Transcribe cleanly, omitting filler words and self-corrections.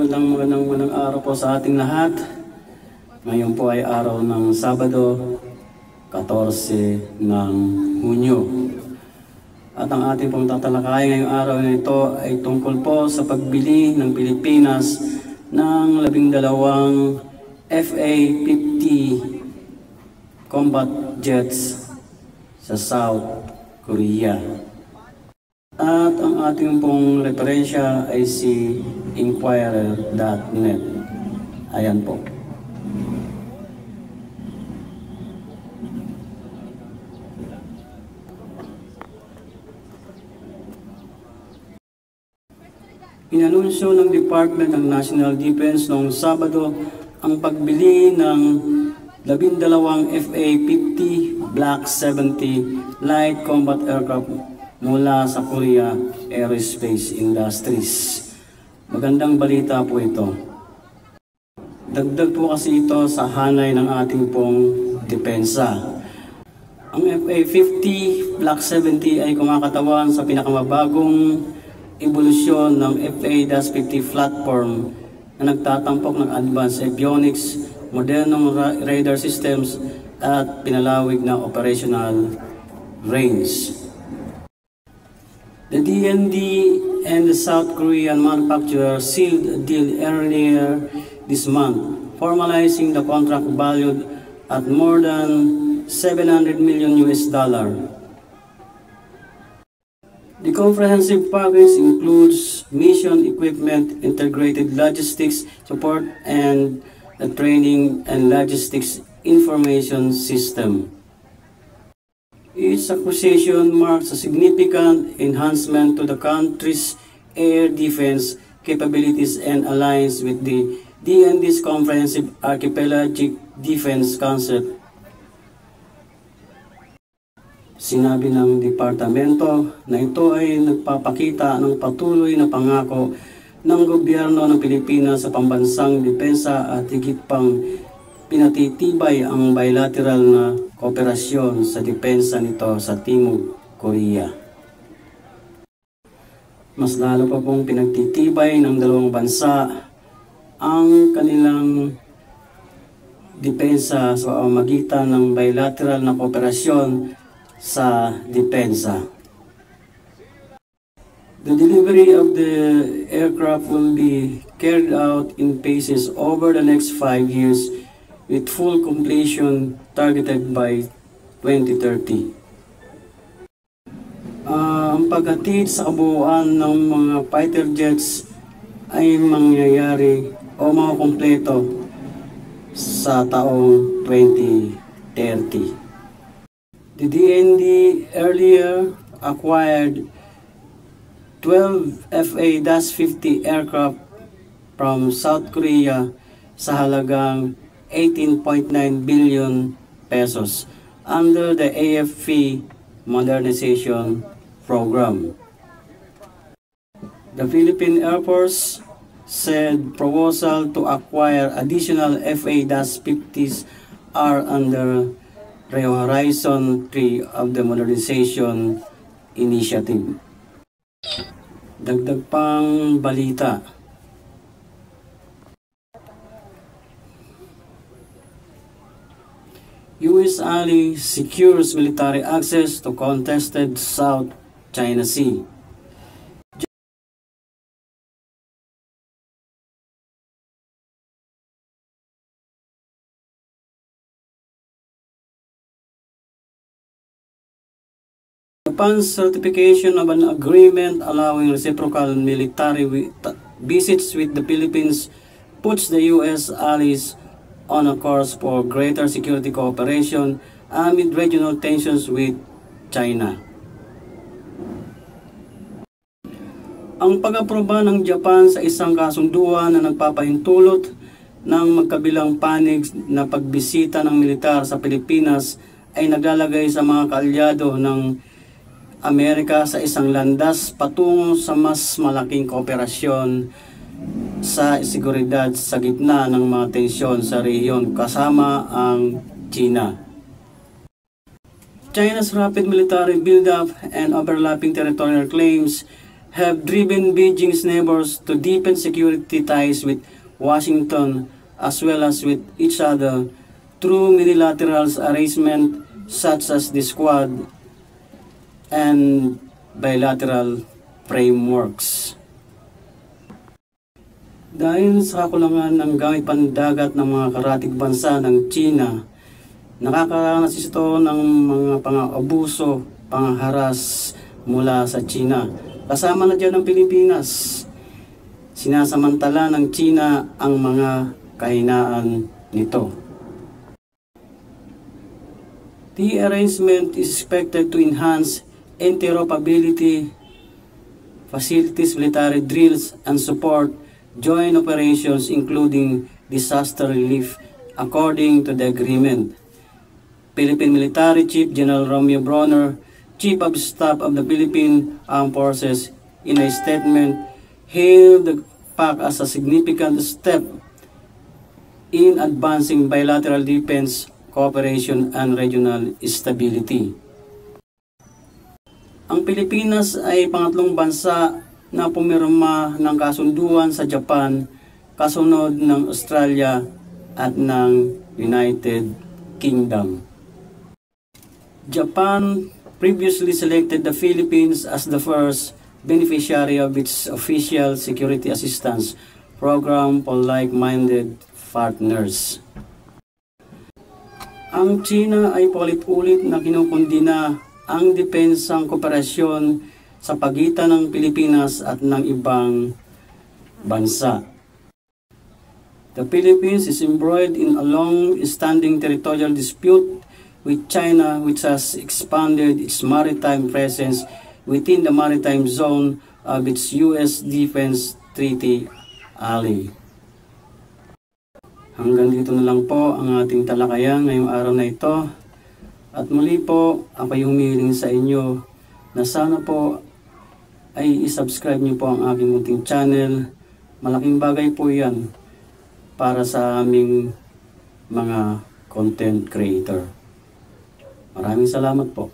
magandang araw po sa ating lahat. Ngayon po ay araw ng Sabado, 14 ng Hunyo. At ang ating pong tatalakayin ngayong araw na ito ay tungkol po sa pagbili ng Pilipinas ng 12 FA-50 combat jets sa South Korea. At ang ating pong referensya ay si Inquirer.net. Ayan po. Inanunsyo ng Department ng National Defense noong Sabado ang pagbili ng 12 FA-50 Block 70 light combat aircraft mula sa Korea Aerospace Industries. Magandang balita po ito. Dagdag po kasi ito sa hanay ng ating pong depensa. Ang FA-50 Block 70 ay kumakatawan sa pinakamabagong evolusyon ng FA-50 platform na nagtatampok ng advanced avionics, modernong radar systems at pinalawig na operational range. The DND and the South Korean manufacturer sealed a deal earlier this month, formalizing the contract valued at more than $700 million. The comprehensive package includes mission equipment, integrated logistics support, and a training and logistics information system. Each acquisition marks a significant enhancement to the country's air defense capabilities and aligns with the DND's comprehensive archipelagic defense concept. Sinabi ng departamento na ito ay nagpapakita ng patuloy na pangako ng gobyerno ng Pilipinas sa pambansang depensa at higit pang pinatitibay ang bilateral na kooperasyon sa depensa nito sa Timog Korea. Mas lalo pa pong pinagtitibay ng dalawang bansa ang kanilang depensa sa pamamagitan ng bilateral na kooperasyon sa depensa. The delivery of the aircraft will be carried out in phases over the next 5 years with full completion targeted by 2030. Ang paghatid sa kabuuan ng mga fighter jets ay mangyayari o makukumpleto sa taong 2030. The DND earlier acquired 12 FA-50 aircraft from South Korea sa halagang 18.9 billion pesos under the AFP Modernization Program. The Philippine Air Force said proposal to acquire additional FA-50s are under Horizon 3 of the Modernization Initiative. Dagdag pang balita. U.S. ally secures military access to contested South China Sea. Japan's certification of an agreement allowing reciprocal military visits with the Philippines puts the U.S. allies on a course for greater security cooperation amid regional tensions with China. Ang pag-aproba ng Japan sa isang kasunduan na nagpapahintulot ng magkabilang panig na pagbisita ng militar sa Pilipinas ay naglalagay sa mga kaalyado ng Amerika sa isang landas patungo sa mas malaking kooperasyon sa seguridad sa gitna ng mga tensyon sa rehiyon kasama ang China. China's rapid military buildup and overlapping territorial claims have driven Beijing's neighbors to deepen security ties with Washington as well as with each other through multilateral arrangements such as the Quad and bilateral frameworks. Dahil sa kakulangan ng gamit pandagat ng mga karatig bansa ng China, nakakaranas ito ng mga pang-abuso, pangharas mula sa China. Kasama na dyan ang Pilipinas. Sinasamantala ng China ang mga kahinaan nito. The arrangement is expected to enhance interoperability, facilities military drills, and support joint operations including disaster relief according to the agreement. Philippine Military Chief General Romeo Bronner, Chief of Staff of the Philippine Armed Forces, in a statement hailed the pact as a significant step in advancing bilateral defense cooperation and regional stability. Ang Pilipinas ay pangatlong bansa na pumirma ng kasunduan sa Japan, kasunod ng Australia at ng United Kingdom. Japan previously selected the Philippines as the first beneficiary of its official security assistance program for like-minded partners. Ang China ay paulit-ulit na kinukundina ang depensang kooperasyon sa pagitan ng Pilipinas at ng ibang bansa. The Philippines is embroiled in a long-standing territorial dispute with China, which has expanded its maritime presence within the maritime zone of its U.S. Defense Treaty ally. Hanggang dito na lang po ang ating talakayan ngayong araw na ito. At muli po, ako yung humihiling sa inyo na sana po ay isubscribe niyo po ang aking munting channel. Malaking bagay po yan para sa aming mga content creator. Maraming salamat po.